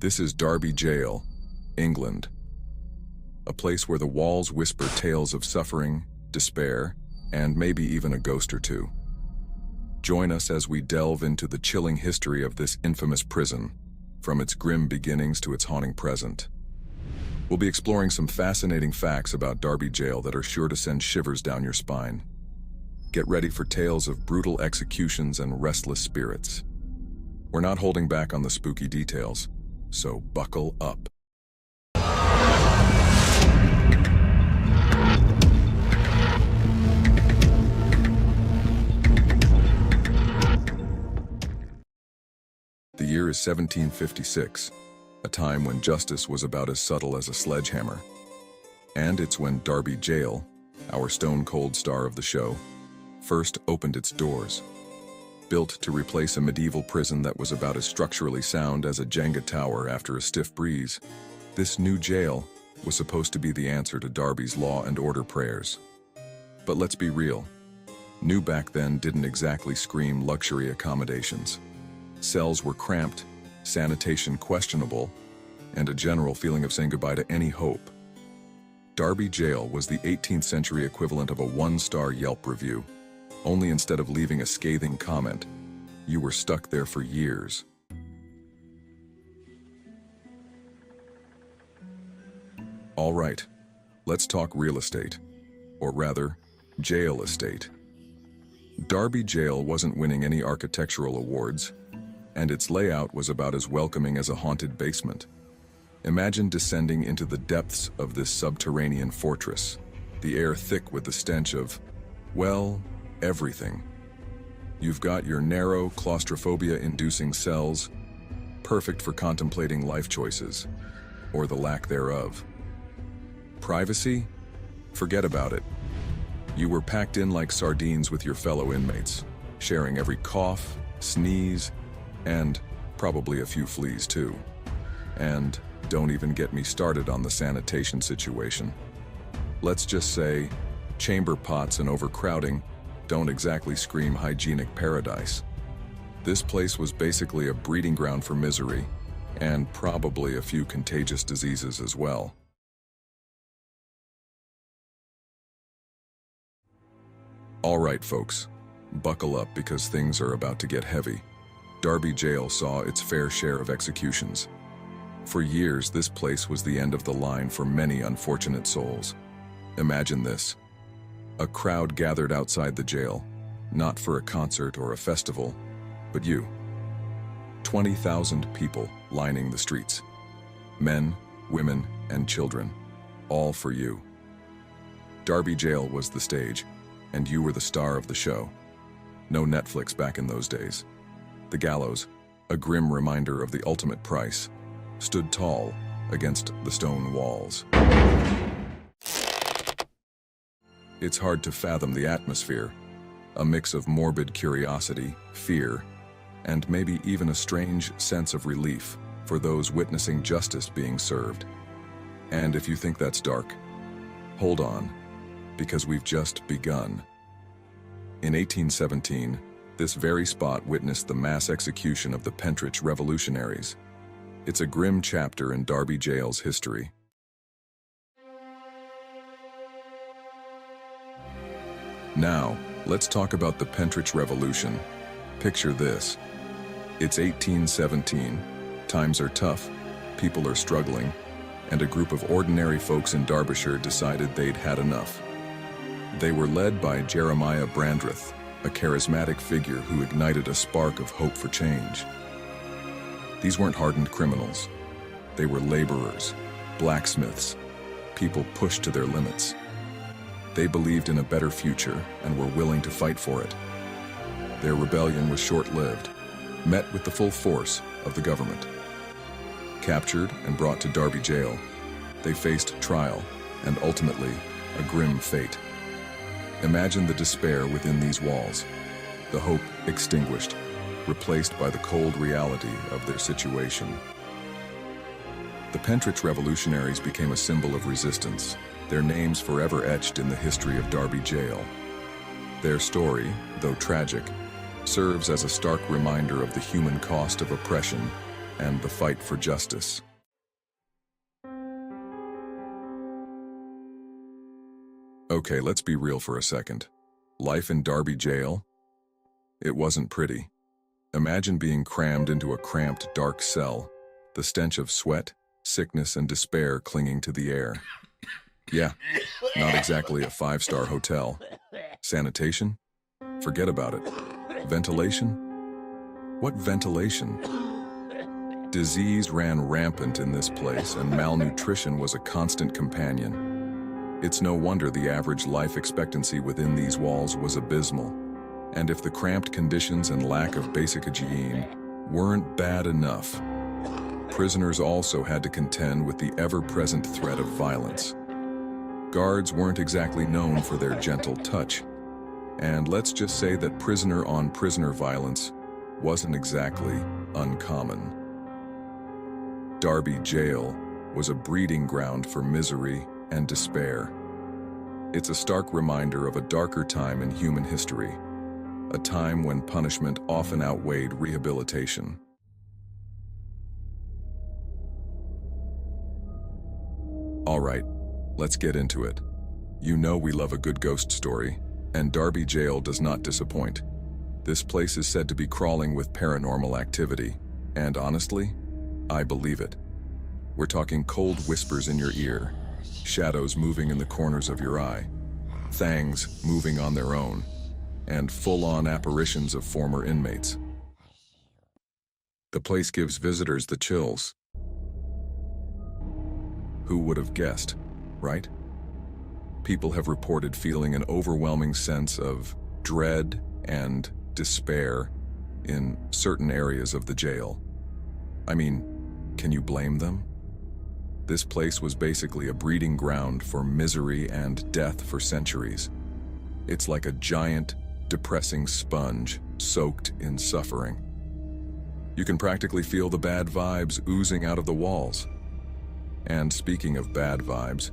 This is Derby Gaol, England, a place where the walls whisper tales of suffering, despair, and maybe even a ghost or two. Join us as we delve into the chilling history of this infamous prison, from its grim beginnings to its haunting present. We'll be exploring some fascinating facts about Derby Gaol that are sure to send shivers down your spine. Get ready for tales of brutal executions and restless spirits. We're not holding back on the spooky details, so buckle up. The year is 1756, a time when justice was about as subtle as a sledgehammer. And it's when Derby Gaol, our stone-cold star of the show, first opened its doors. Built to replace a medieval prison that was about as structurally sound as a Jenga tower after a stiff breeze, this new jail was supposed to be the answer to Derby's law and order prayers. But let's be real, new back then didn't exactly scream luxury accommodations. Cells were cramped, sanitation questionable, and a general feeling of saying goodbye to any hope. Derby Gaol was the 18th century equivalent of a one-star Yelp review, only instead of leaving a scathing comment, you were stuck there for years. All right, let's talk real estate, or rather, jail estate. Derby Gaol wasn't winning any architectural awards, and its layout was about as welcoming as a haunted basement. Imagine descending into the depths of this subterranean fortress, the air thick with the stench of, well, everything. You've got your narrow, claustrophobia-inducing cells, perfect for contemplating life choices, or the lack thereof. Privacy? Forget about it. You were packed in like sardines with your fellow inmates, sharing every cough, sneeze, and probably a few fleas too. And don't even get me started on the sanitation situation. Let's just say, chamber pots and overcrowding don't exactly scream hygienic paradise. This place was basically a breeding ground for misery, and probably a few contagious diseases as well. All right, folks, buckle up because things are about to get heavy. Derby Gaol saw its fair share of executions. For years, this place was the end of the line for many unfortunate souls. Imagine this. A crowd gathered outside the jail, not for a concert or a festival, but you. 20,000 people lining the streets. Men, women, and children, all for you. Derby Gaol was the stage, and you were the star of the show. No Netflix back in those days. The gallows, a grim reminder of the ultimate price, stood tall against the stone walls. It's hard to fathom the atmosphere, a mix of morbid curiosity, fear, and maybe even a strange sense of relief for those witnessing justice being served. And if you think that's dark, hold on, because we've just begun. In 1817, this very spot witnessed the mass execution of the Pentridge revolutionaries. It's a grim chapter in Derby Gaol's history. Now, let's talk about the Pentridge Revolution. Picture this. It's 1817, times are tough, people are struggling, and a group of ordinary folks in Derbyshire decided they'd had enough. They were led by Jeremiah Brandreth, a charismatic figure who ignited a spark of hope for change. These weren't hardened criminals. They were laborers, blacksmiths, people pushed to their limits. They believed in a better future and were willing to fight for it. Their rebellion was short-lived, met with the full force of the government. Captured and brought to Derby Gaol, they faced trial and ultimately a grim fate. Imagine the despair within these walls, the hope extinguished, replaced by the cold reality of their situation. The Pentridge revolutionaries became a symbol of resistance, their names forever etched in the history of Derby Gaol. Their story, though tragic, serves as a stark reminder of the human cost of oppression and the fight for justice. Okay, let's be real for a second. Life in Derby Jail? It wasn't pretty. Imagine being crammed into a cramped, dark cell, the stench of sweat, sickness, and despair clinging to the air. Yeah, not exactly a five-star hotel. Sanitation? Forget about it. Ventilation? What ventilation? Disease ran rampant in this place, and malnutrition was a constant companion. It's no wonder the average life expectancy within these walls was abysmal. And if the cramped conditions and lack of basic hygiene weren't bad enough, prisoners also had to contend with the ever-present threat of violence. Guards weren't exactly known for their gentle touch, and let's just say that prisoner-on-prisoner violence wasn't exactly uncommon. Derby Jail was a breeding ground for misery and despair. It's a stark reminder of a darker time in human history, a time when punishment often outweighed rehabilitation. All right, let's get into it. You know we love a good ghost story, and Derby Jail does not disappoint. This place is said to be crawling with paranormal activity, and honestly, I believe it. We're talking cold whispers in your ear, shadows moving in the corners of your eye, things moving on their own, and full-on apparitions of former inmates. The place gives visitors the chills. Who would have guessed, right? People have reported feeling an overwhelming sense of dread and despair in certain areas of the jail. I mean, can you blame them? This place was basically a breeding ground for misery and death for centuries. It's like a giant, depressing sponge soaked in suffering. You can practically feel the bad vibes oozing out of the walls. And speaking of bad vibes,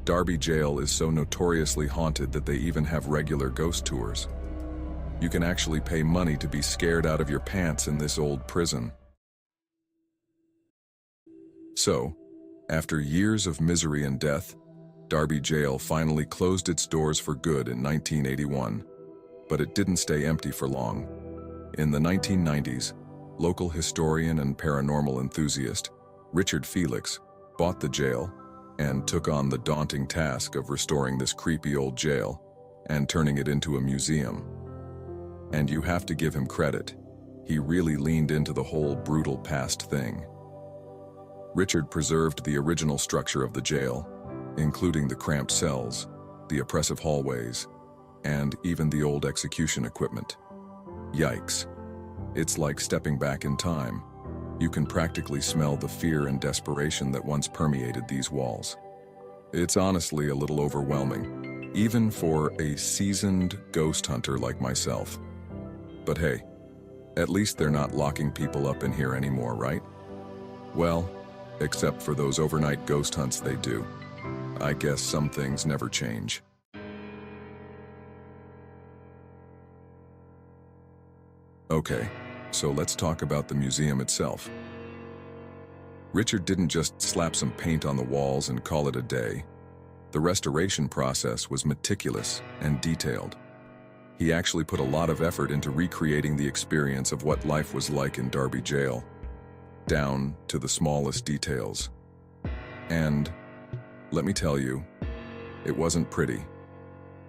Derby Jail is so notoriously haunted that they even have regular ghost tours. You can actually pay money to be scared out of your pants in this old prison. So, after years of misery and death, Derby Jail finally closed its doors for good in 1981. But it didn't stay empty for long. In the 1990s, local historian and paranormal enthusiast Richard Felix bought the jail and took on the daunting task of restoring this creepy old jail and turning it into a museum. And you have to give him credit. He really leaned into the whole brutal past thing. Richard preserved the original structure of the jail, including the cramped cells, the oppressive hallways, and even the old execution equipment. Yikes. It's like stepping back in time. You can practically smell the fear and desperation that once permeated these walls. It's honestly a little overwhelming, even for a seasoned ghost hunter like myself. But hey, at least they're not locking people up in here anymore, right? Well, except for those overnight ghost hunts they do. I guess some things never change. Okay, so let's talk about the museum itself. Richard didn't just slap some paint on the walls and call it a day. The restoration process was meticulous and detailed. He actually put a lot of effort into recreating the experience of what life was like in Derby Jail, down to the smallest details. And let me tell you, it wasn't pretty.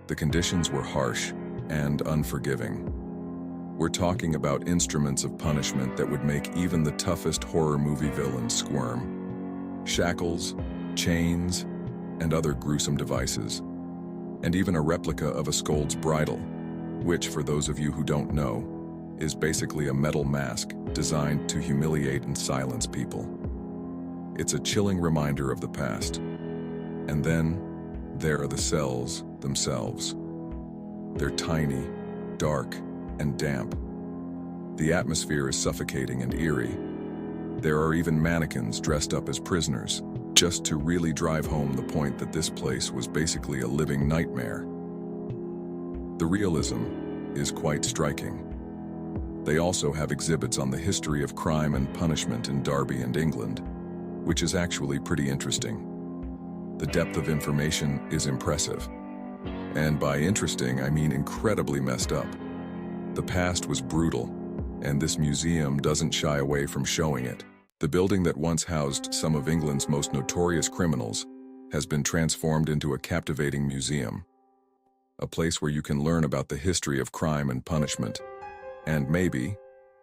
The conditions were harsh and unforgiving. We're talking about instruments of punishment that would make even the toughest horror movie villains squirm. Shackles, chains, and other gruesome devices. And even a replica of a scold's bridle, which, for those of you who don't know, is basically a metal mask designed to humiliate and silence people. It's a chilling reminder of the past. And then, there are the cells themselves. They're tiny, dark, and damp. The atmosphere is suffocating and eerie. There are even mannequins dressed up as prisoners, just to really drive home the point that this place was basically a living nightmare. The realism is quite striking. They also have exhibits on the history of crime and punishment in Derby and England, which is actually pretty interesting. The depth of information is impressive. And by interesting, I mean incredibly messed up. The past was brutal, and this museum doesn't shy away from showing it. The building that once housed some of England's most notorious criminals has been transformed into a captivating museum. A place where you can learn about the history of crime and punishment, and maybe,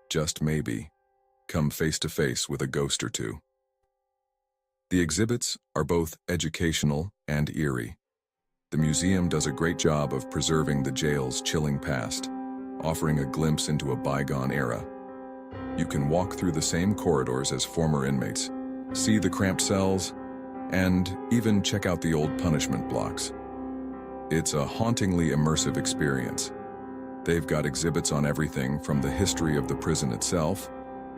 just maybe, come face to face with a ghost or two. The exhibits are both educational and eerie. The museum does a great job of preserving the jail's chilling past, offering a glimpse into a bygone era. You can walk through the same corridors as former inmates, see the cramped cells, and even check out the old punishment blocks. It's a hauntingly immersive experience. They've got exhibits on everything from the history of the prison itself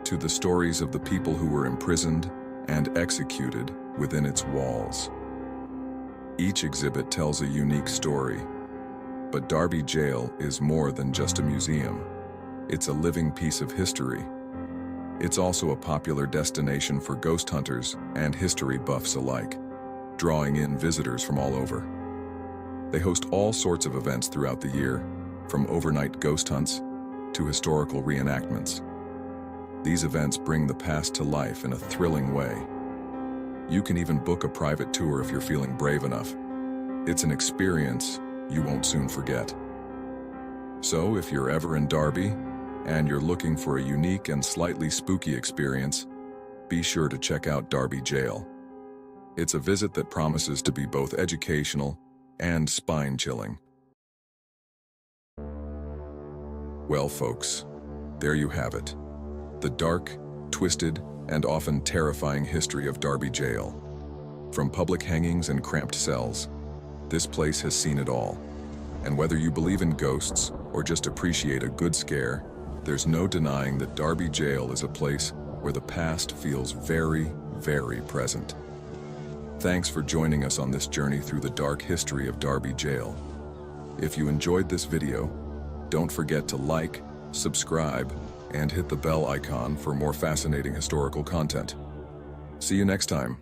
to the stories of the people who were imprisoned and executed within its walls. Each exhibit tells a unique story, but Derby Jail is more than just a museum. It's a living piece of history. It's also a popular destination for ghost hunters and history buffs alike, drawing in visitors from all over. They host all sorts of events throughout the year, from overnight ghost hunts to historical reenactments. These events bring the past to life in a thrilling way. You can even book a private tour if you're feeling brave enough. It's an experience you won't soon forget. So if you're ever in Derby and you're looking for a unique and slightly spooky experience, be sure to check out Derby Jail. It's a visit that promises to be both educational and spine-chilling. Well, folks, there you have it. The dark, twisted, and often terrifying history of Derby Jail. From public hangings and cramped cells, this place has seen it all. And whether you believe in ghosts or just appreciate a good scare, there's no denying that Derby Jail is a place where the past feels very, very present. Thanks for joining us on this journey through the dark history of Derby Jail. If you enjoyed this video, don't forget to like, subscribe, and hit the bell icon for more fascinating historical content. See you next time.